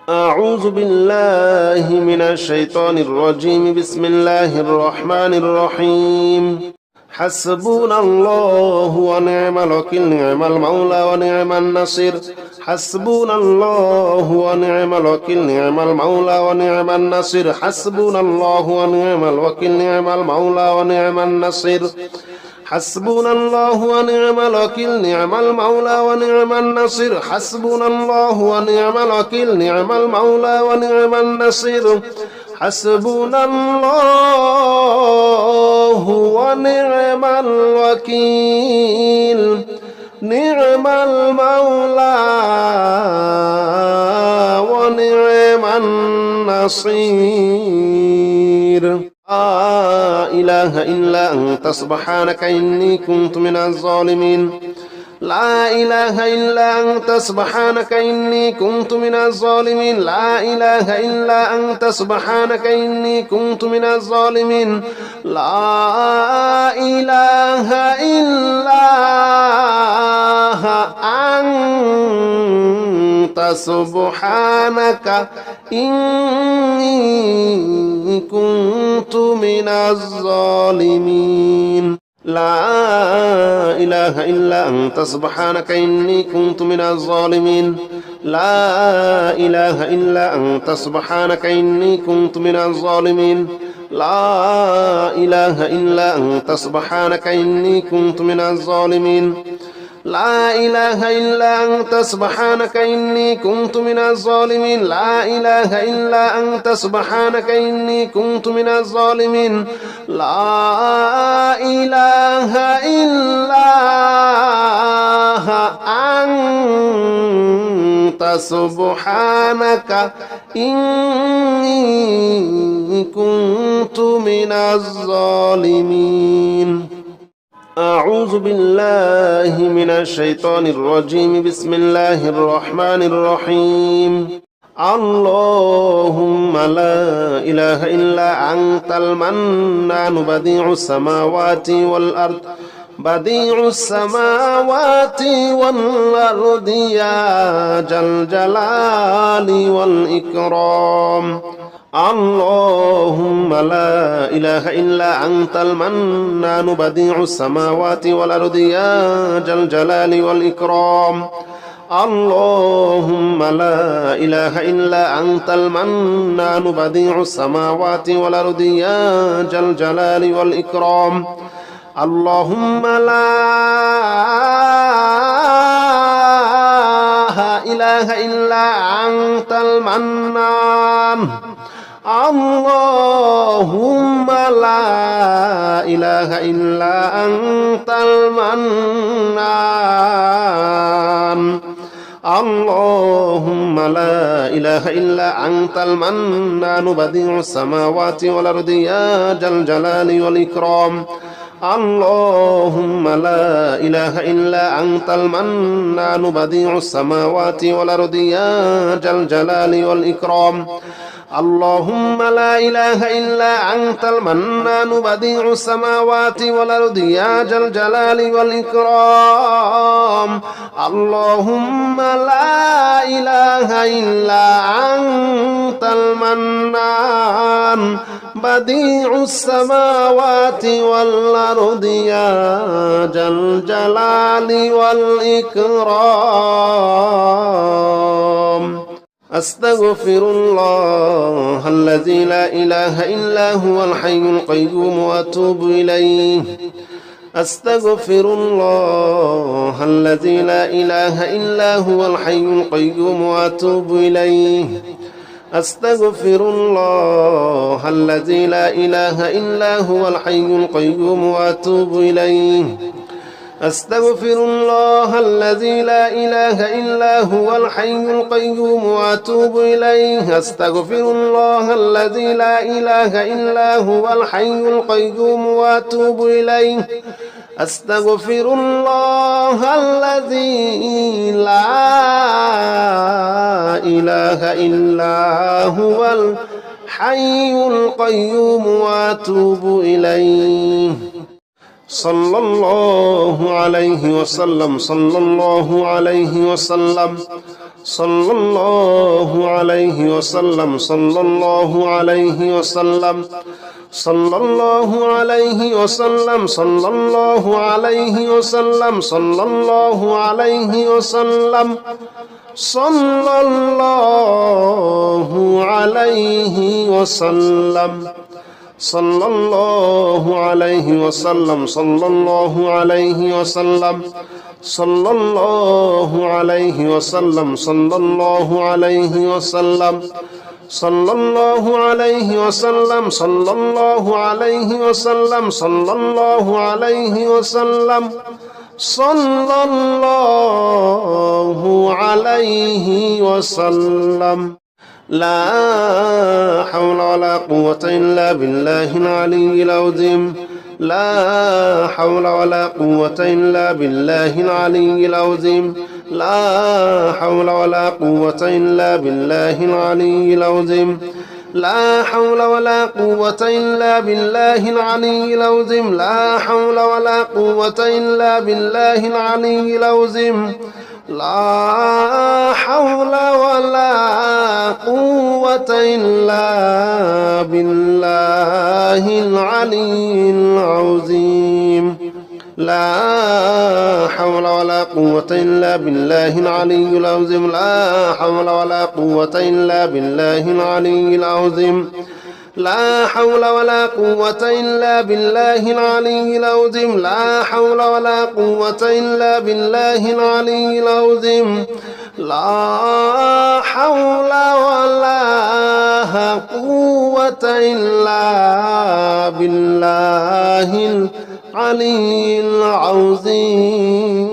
أعوذ بالله من الشيطان الرجيم. بسم الله الرحمن الرحيم. حسبنا الله ونعم الوكيل، نعم المولى ونعم النصير. حسبنا الله ونعم الوكيل، نعم المولى ونعم النصير. حسبنا الله ونعم الوكيل، نعم المولى ونعم النصير. حسبنا الله ونعم الوكيل، نعم المولى ونعم النصير. حسبنا الله ونعم الوكيل، نعم المولى ونعم النصير. حسبنا الله ونعم الوكيل، نعم المولى ونعم النصير. لا إله إلا أنت سبحانك إني كنت من الظالمين. لا إله إلا أنت سبحانك إني كنت من الظالمين. لا إله إلا أنت سبحانك إني كنت من الظالمين. لا إله إلا أنت سبحانك إني كنت من الظالمين. لا إله إلا أنت سبحانك إني كنت من الظالمين. لا إله إلا أنت سبحانك إني كنت من الظالمين. لا إله إلا أنت سبحانك إني كنت من الظالمين. لا إله إلا أنت سبحانك إني كنت من الظالمين. لا إله إلا أنت سبحانك إني كنت من الظالمين. لا إله إلا أنت سبحانك إني كنت من الظالمين. أعوذ بالله من الشيطان الرجيم. بسم الله الرحمن الرحيم. اللهم لا إله إلا أنت المنان بديع السماوات والأرض. بديع السماوات والأرض يا ذا الجلال والإكرام. اللهم لا إله إلا أنت المنان بديع السماوات والأرض يا ذا الجلال والإكرام. اللهم لا إله إلا أنت المنان بديع السماوات والأرض يا ذا الجلال والإكرام. اللهم لا إله إلا أنت المنان. اللهم لا إله إلا أنت المنان. اللهم لا إله إلا أنت المنان بديع السماوات والأرض يا ذا الجلال والإكرام. اللهم لا إله إلا أنت المنان بديع السماوات والأرض يا ذا الجلال والإكرام. اللهم لا إله إلا أنت المنان بديع السماوات والأرض يا ذا الجلال والإكرام. اللهم لا إله إلا أنت المنان بديع السماوات والأرض يا ذا الجلال والإكرام. أستغفر الله الذي لا إله إلا هو الحي القيوم وأتوب إليه. أستغفر الله الذي لا إله إلا هو الحي القيوم وأتوب إليه. أستغفر الله الذي لا إله إلا هو الحي القيوم وأتوب إليه. أستغفر الله الذي لا إله إلا هو الحي القيوم وأتوب إليه. أستغفر الله الذي لا إله إلا هو الحي القيوم وأتوب إليه. أستغفر الله الذي لا إله إلا هو الحي القيوم وأتوب إليه. صلى الله عليه وسلم. صلى الله عليه وسلم. صلى الله عليه وسلم صلى الله عليه وسلم صلى الله عليه وسلم صلى الله عليه وسلم صلى الله عليه وسلم صلى الله عليه وسلم صلى الله عليه وسلم صلى الله عليه وسلم صلى الله عليه وسلم صلى الله عليه وسلم صلى الله عليه وسلم صلى الله عليه وسلم صلى الله عليه وسلم صلى الله عليه وسلم لا حول ولا قوة إلا بالله العلي العظيم لا حول ولا قوة إلا بالله العلي العظيم لا حول ولا قوة إلا بالله العلي العظيم لا حول ولا قوة إلا بالله العلي العظيم لا حول ولا قوة إلا بالله العلي العظيم لا حول ولا قوة إلا بالله العلي العظيم لا حول ولا قوة إلا بالله العلي العظيم لا حول ولا قوة إلا بالله العلي العظيم لا حول ولا قوة إلا بالله العلي العظيم لا حول ولا قوة إلا بالله العلي العظيم لا حول ولا قوة إلا بالله العلي العظيم